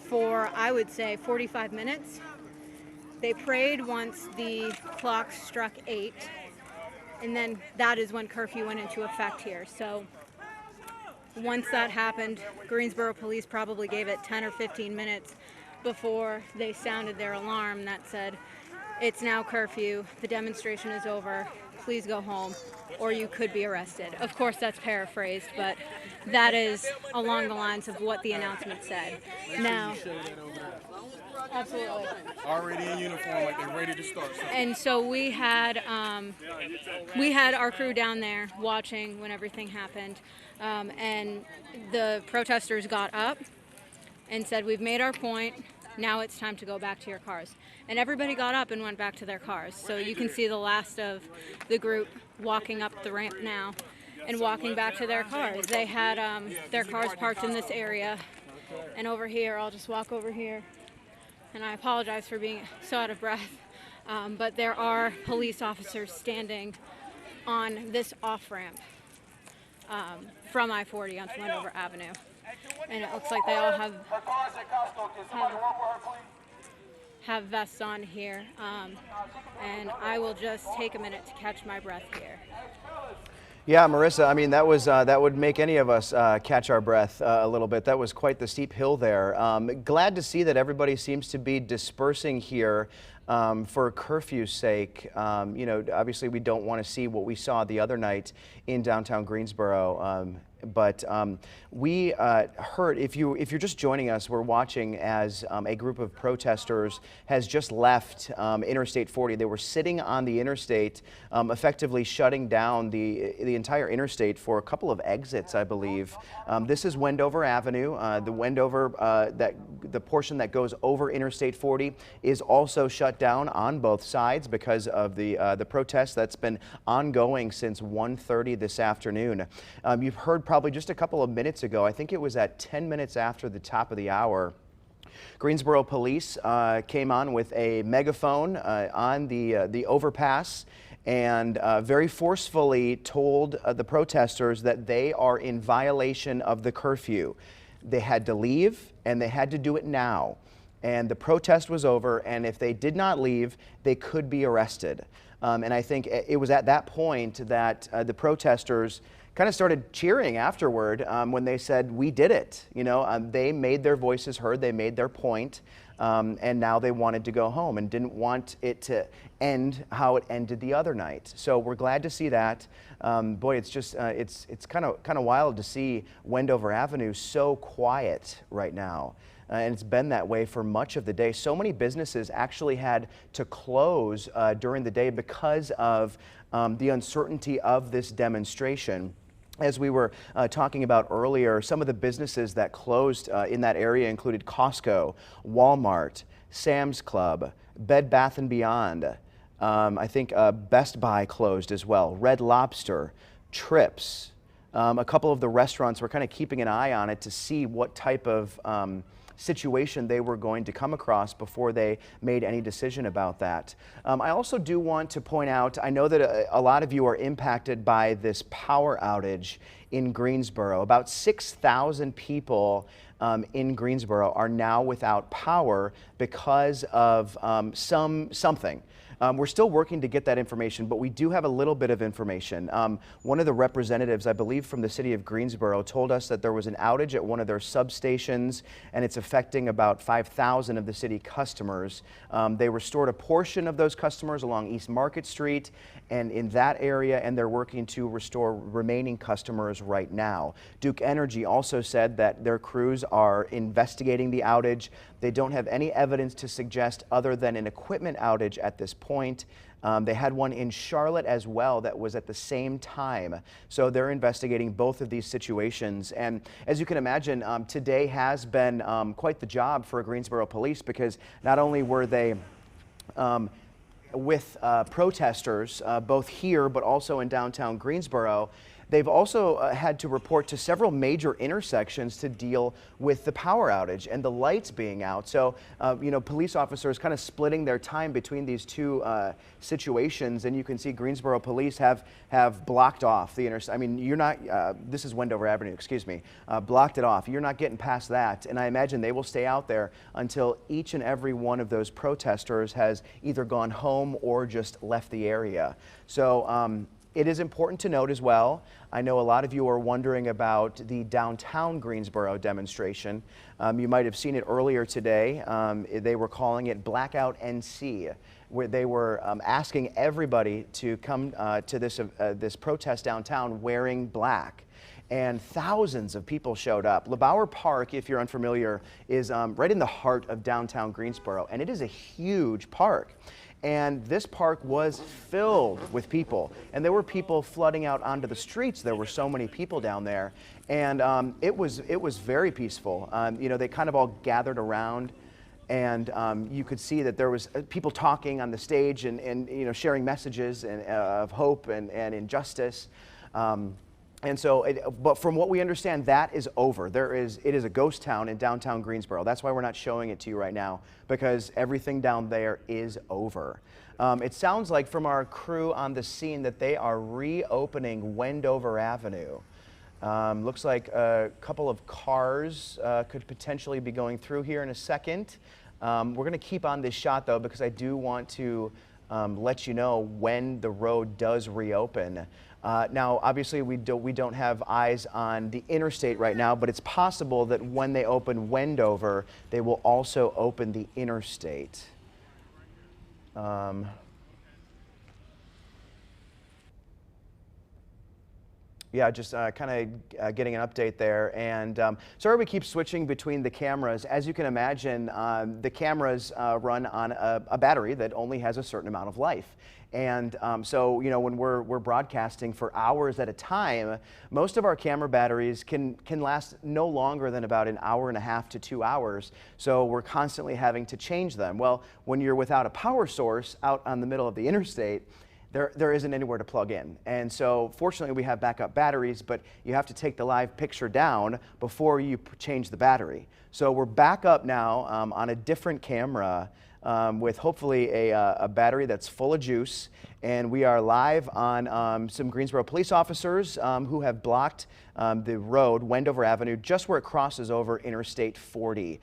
S2: for, I would say, 45 minutes. They prayed once the clock struck 8, and then that is when curfew went into effect here. So once that happened, Greensboro police probably gave it 10 or 15 minutes before they sounded their alarm that said, it's now curfew, the demonstration is over, please go home, or you could be arrested. Of course, that's paraphrased, but that is along the lines of what the announcement said. Now, absolutely.
S5: Already in uniform, like they're ready to start.
S2: And so we had our crew down there watching when everything happened, and the protesters got up and said, we've made our point, now it's time to go back to your cars. And everybody got up and went back to their cars. So you can see the last of the group walking up the ramp now and walking back to their cars. They had their cars parked in this area. And over here, I'll just walk over here. And I apologize for being so out of breath. But there are police officers standing on this off-ramp from I-40 onto Wendover Avenue. And it looks like they all have vests on here. And I will just take a minute to catch my breath here.
S1: Yeah, Marissa, I mean, that would make any of us catch our breath a little bit. That was quite the steep hill there. Glad to see that everybody seems to be dispersing here for curfew's sake. You know, obviously we don't want to see what we saw the other night in downtown Greensboro. But we heard, if you're just joining us, we're watching as a group of protesters has just left Interstate 40. They were sitting on the interstate, effectively shutting down the entire interstate for a couple of exits, I believe. This is Wendover Avenue. The Wendover, the portion that goes over Interstate 40 is also shut down on both sides because of the protest that's been ongoing since 1:30 this afternoon. You've heard probably just a couple of minutes ago, I think it was at 10 minutes after the top of the hour, Greensboro police came on with a megaphone on the overpass and very forcefully told the protesters that they are in violation of the curfew. They had to leave, and they had to do it now. And the protest was over, and if they did not leave, they could be arrested. And I think it was at that point that the protesters kind of started cheering afterward when they said, "We did it." You know, they made their voices heard, they made their point, and now they wanted to go home and didn't want it to end how it ended the other night. So we're glad to see that. Boy, it's just it's kind of wild to see Wendover Avenue so quiet right now. And it's been that way for much of the day. So many businesses actually had to close during the day because of the uncertainty of this demonstration. As we were talking about earlier, some of the businesses that closed in that area included Costco, Walmart, Sam's Club, Bed Bath & Beyond. I think Best Buy closed as well, Red Lobster, Trips. A couple of the restaurants were kind of keeping an eye on it to see what type of situation they were going to come across before they made any decision about that. I also do want to point out, I know that a lot of you are impacted by this power outage in Greensboro. About 6,000 people in Greensboro are now without power because of something. We're still working to get that information, but we do have a little bit of information. One of the representatives, I believe from the city of Greensboro, told us that there was an outage at one of their substations, and it's affecting about 5,000 of the city customers. They restored a portion of those customers along East Market Street and in that area, and they're working to restore remaining customers right now. Duke Energy also said that their crews are investigating the outage. They don't have any evidence to suggest other than an equipment outage at this point. They had one in Charlotte as well that was at the same time. So they're investigating both of these situations. And as you can imagine, today has been quite the job for Greensboro Police, because not only were they with protesters both here but also in downtown Greensboro, they've also had to report to several major intersections to deal with the power outage and the lights being out. So, you know, police officers kind of splitting their time between these two situations, and you can see Greensboro Police have blocked off the intersection. I mean, you're not, this is Wendover Avenue, excuse me, blocked it off. You're not getting past that, and I imagine they will stay out there until each and every one of those protesters has either gone home or just left the area. So, it is important to note as well, I know a lot of you are wondering about the downtown Greensboro demonstration. You might have seen it earlier today. They were calling it Blackout NC, where they were asking everybody to come to this protest downtown wearing black. And thousands of people showed up. LeBauer Park, if you're unfamiliar, is right in the heart of downtown Greensboro, and it is a huge park. And this park was filled with people, and there were people flooding out onto the streets. There were so many people down there, and it was very peaceful. You know, they kind of all gathered around, and you could see that there was people talking on the stage and you know, sharing messages of hope and injustice. And so, but from what we understand, that is over. It is a ghost town in downtown Greensboro. That's why we're not showing it to you right now, because everything down there is over. It sounds like from our crew on the scene that they are reopening Wendover Avenue. Looks like a couple of cars could potentially be going through here in a second. We're going to keep on this shot though, because I do want to let you know when the road does reopen. Now, obviously, we don't have eyes on the interstate right now, but it's possible that when they open Wendover, they will also open the interstate. Yeah, just kind of getting an update there. And sorry we keep switching between the cameras. As you can imagine, the cameras run on a battery that only has a certain amount of life. And so, you know, when we're broadcasting for hours at a time, most of our camera batteries can last no longer than about an hour and a half to 2 hours. So we're constantly having to change them. Well, when you're without a power source out on the middle of the interstate, there isn't anywhere to plug in. And so fortunately we have backup batteries, but you have to take the live picture down before you change the battery. So we're back up now on a different camera with hopefully a battery that's full of juice. And we are live on some Greensboro police officers who have blocked the road, Wendover Avenue, just where it crosses over Interstate 40.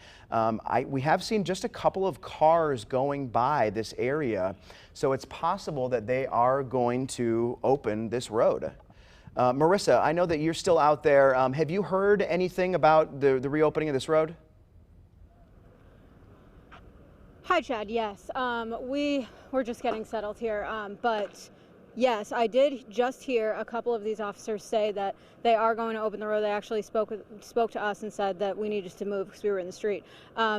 S1: We have seen just a couple of cars going by this area, so it's possible that they are going to open this road. Marissa, I know that you're still out there. Have you heard anything about the reopening of this road?
S2: Hi, Chad. Yes, we were just getting settled here, but yes, I did just hear a couple of these officers say that they are going to open the road. They actually spoke to us and said that we needed to move because we were in the street.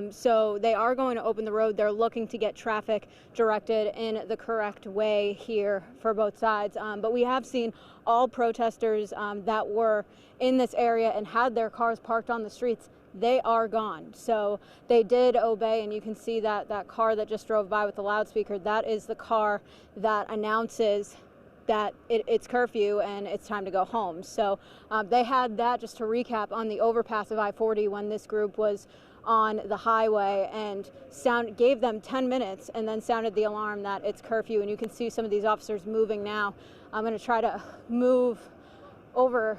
S2: So they are going to open the road. They're looking to get traffic directed in the correct way here for both sides. But we have seen all protesters that were in this area and had their cars parked on the streets. They are gone. So they did obey, and you can see that car that just drove by with the loudspeaker, that is the car that announces that it's curfew and it's time to go home. So they had that, just to recap, on the overpass of I-40 when this group was on the highway, and gave them 10 minutes and then sounded the alarm that it's curfew. And you can see some of these officers moving now. I'm going to try to move over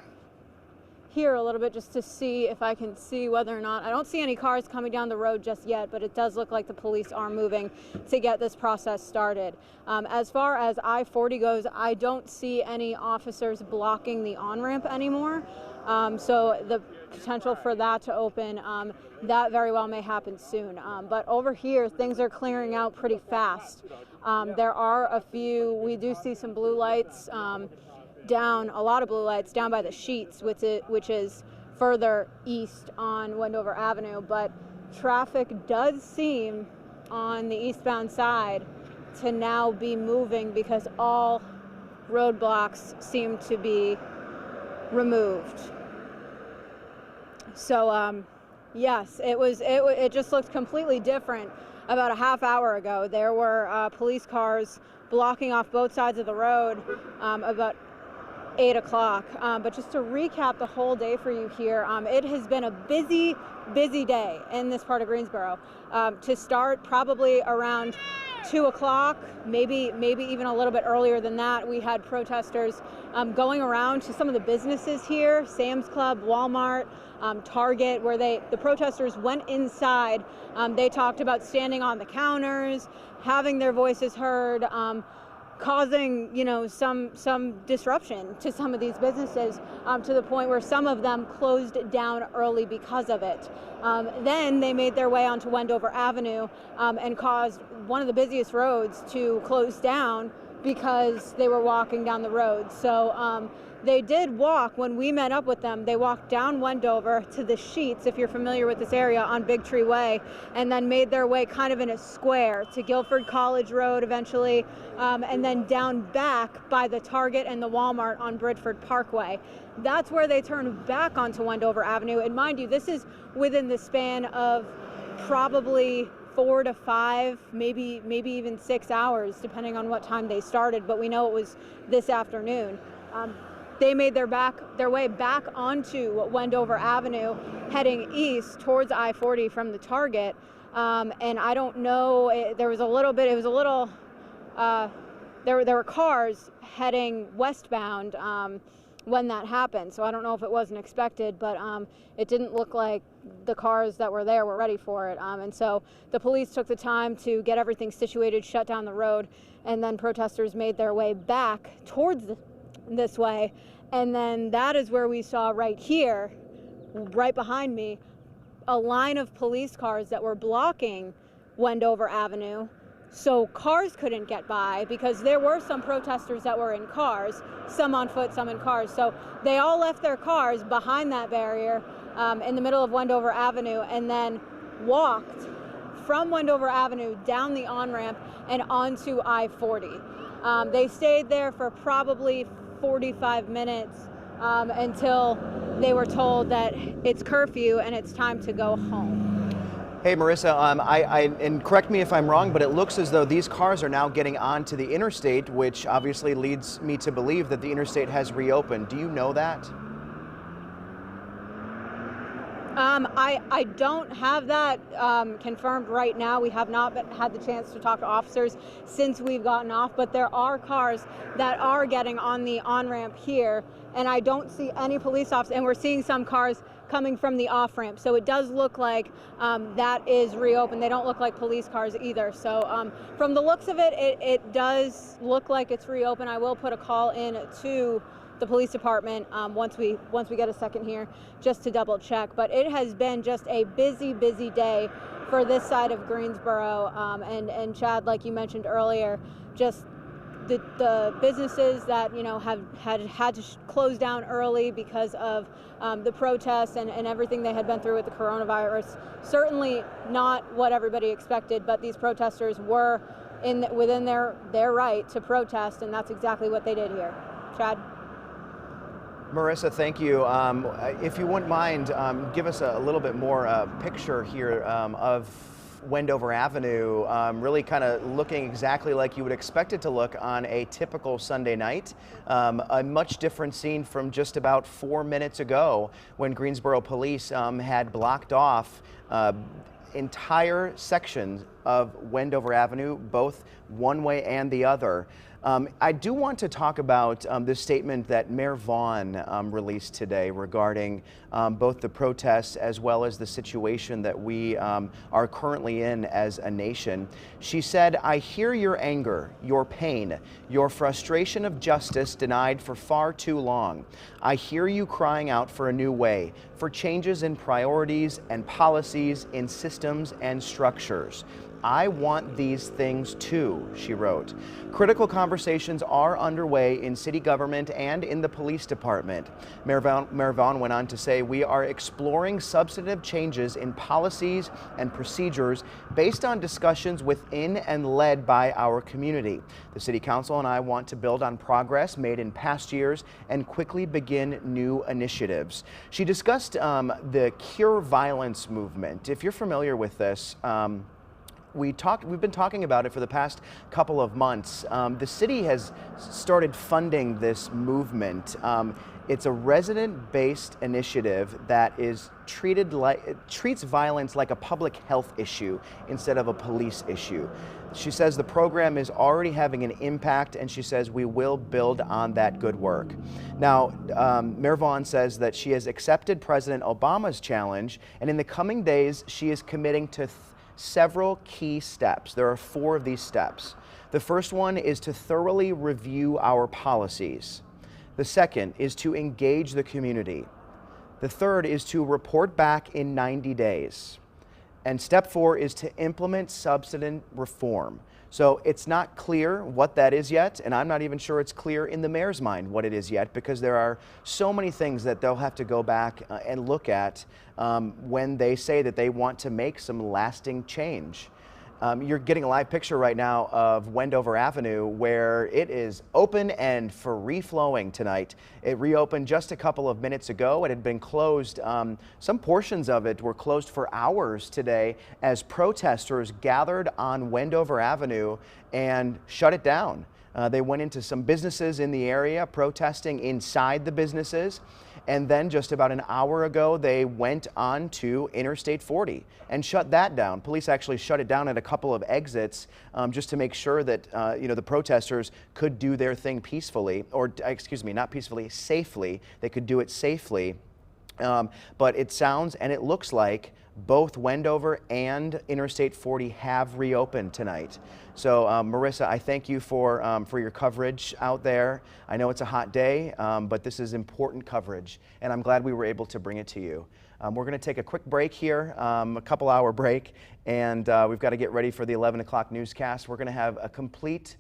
S2: here a little bit just to see if I can see whether or not, I don't see any cars coming down the road just yet, but it does look like the police are moving to get this process started. As far as I-40 goes, I don't see any officers blocking the on-ramp anymore. So the potential for that to open, that very well may happen soon. But over here, things are clearing out pretty fast. There are a few, we do see some blue lights, down, a lot of blue lights down by the Sheets, which is further east on Wendover Avenue, but traffic does seem on the eastbound side to now be moving because all roadblocks seem to be removed. So yes, it just looked completely different about a half hour ago. There were police cars blocking off both sides of the road about 8 o'clock. But just to recap the whole day for you here, it has been a busy day in this part of Greensboro. To start probably around 2 o'clock, maybe even a little bit earlier than that, we had protesters going around to some of the businesses here, Sam's Club, Walmart, Target, where the protesters went inside. They talked about standing on the counters, having their voices heard, causing, you know, some disruption to some of these businesses, to the point where some of them closed down early because of it. Then they made their way onto Wendover Avenue and caused one of the busiest roads to close down because they were walking down the road. So they did walk, when we met up with them, they walked down Wendover to the Sheets, if you're familiar with this area, on Big Tree Way, and then made their way kind of in a square to Guilford College Road eventually, and then down back by the Target and the Walmart on Bridford Parkway. That's where they turned back onto Wendover Avenue. And mind you, this is within the span of probably 4 to 5, maybe even 6 hours, depending on what time they started, but we know it was this afternoon. They made their way back onto Wendover Avenue, heading east towards I-40 from the Target. And I don't know, there were cars heading westbound when that happened. So I don't know if it wasn't expected, but it didn't look like the cars that were there were ready for it. And so the police took the time to get everything situated, shut down the road, and then protesters made their way back towards this way. And then that is where we saw right here, right behind me, a line of police cars that were blocking Wendover Avenue. So cars couldn't get by because there were some protesters that were in cars, some on foot, some in cars. So they all left their cars behind that barrier in the middle of Wendover Avenue and then walked from Wendover Avenue down the on-ramp and onto I-40. They stayed there for probably 45 minutes until they were told that it's curfew and it's time to go home.
S1: Hey, Marissa, and correct me if I'm wrong, but it looks as though these cars are now getting onto the interstate, which obviously leads me to believe that the interstate has reopened. Do you know that?
S2: I don't have that confirmed right now. We have not had the chance to talk to officers since we've gotten off, but there are cars that are getting on the on-ramp here, and I don't see any police officers, and we're seeing some cars coming from the off-ramp. So it does look like that is reopened. They don't look like police cars either. So from the looks of it, it does look like it's reopened. I will put a call in to the police department once we get a second here, just to double check. But it has been just a busy day for this side of Greensboro. And Chad, like you mentioned earlier, just the businesses that have had to close down early because of the protests and everything they had been through with the coronavirus. Certainly not what everybody expected, but these protesters were within their right to protest, and that's exactly what they did here. Chad?
S1: Marissa, thank you. If you wouldn't mind, give us a little bit more picture here of Wendover Avenue, really kind of looking exactly like you would expect it to look on a typical Sunday night. A much different scene from just about 4 minutes ago when Greensboro police had blocked off entire sections of Wendover Avenue, both one way and the other. I do want to talk about this statement that Mayor Vaughn released today regarding both the protests as well as the situation that we are currently in as a nation. She said, "I hear your anger, your pain, your frustration of justice denied for far too long. I hear you crying out for a new way, for changes in priorities and policies, in systems and structures. I want these things too," she wrote. Critical conversations are underway in city government and in the police department. Mayor Vaughn went on to say, "We are exploring substantive changes in policies and procedures based on discussions within and led by our community. The City Council and I want to build on progress made in past years and quickly begin new initiatives." She discussed the Cure Violence movement. If you're familiar with this, we've been talking about it for the past couple of months. The city has started funding this movement. It's a resident-based initiative that treats violence like a public health issue instead of a police issue. She says the program is already having an impact, and she says we will build on that good work. Now, Mayor Vaughn says that she has accepted President Obama's challenge, and in the coming days, she is committing to several key steps. There are 4 of these steps. The first one is to thoroughly review our policies. The second is to engage the community. The third is to report back in 90 days. And step 4 is to implement substantive reform. So it's not clear what that is yet, and I'm not even sure it's clear in the mayor's mind what it is yet, because there are so many things that they'll have to go back and look at when they say that they want to make some lasting change. You're getting a live picture right now of Wendover Avenue, where it is open and free-flowing tonight. It reopened just a couple of minutes ago. It had been closed. Some portions of it were closed for hours today as protesters gathered on Wendover Avenue and shut it down. They went into some businesses in the area, protesting inside the businesses. And then just about an hour ago, they went on to Interstate 40 and shut that down. Police actually shut it down at a couple of exits just to make sure that the protesters could do their thing peacefully, or excuse me, not peacefully, safely. They could do it safely. But it sounds and it looks like both Wendover and Interstate 40 have reopened tonight. So Marissa, I thank you for your coverage out there. I know it's a hot day, but this is important coverage, and I'm glad we were able to bring it to you. We're going to take a quick break here, a couple-hour break, and we've got to get ready for the 11 o'clock newscast. We're going to have a complete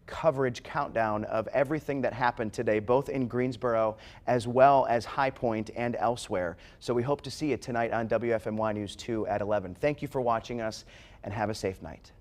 S1: coverage countdown of everything that happened today, both in Greensboro as well as High Point and elsewhere. So we hope to see you tonight on WFMY News 2 at 11. Thank you for watching us, and have a safe night.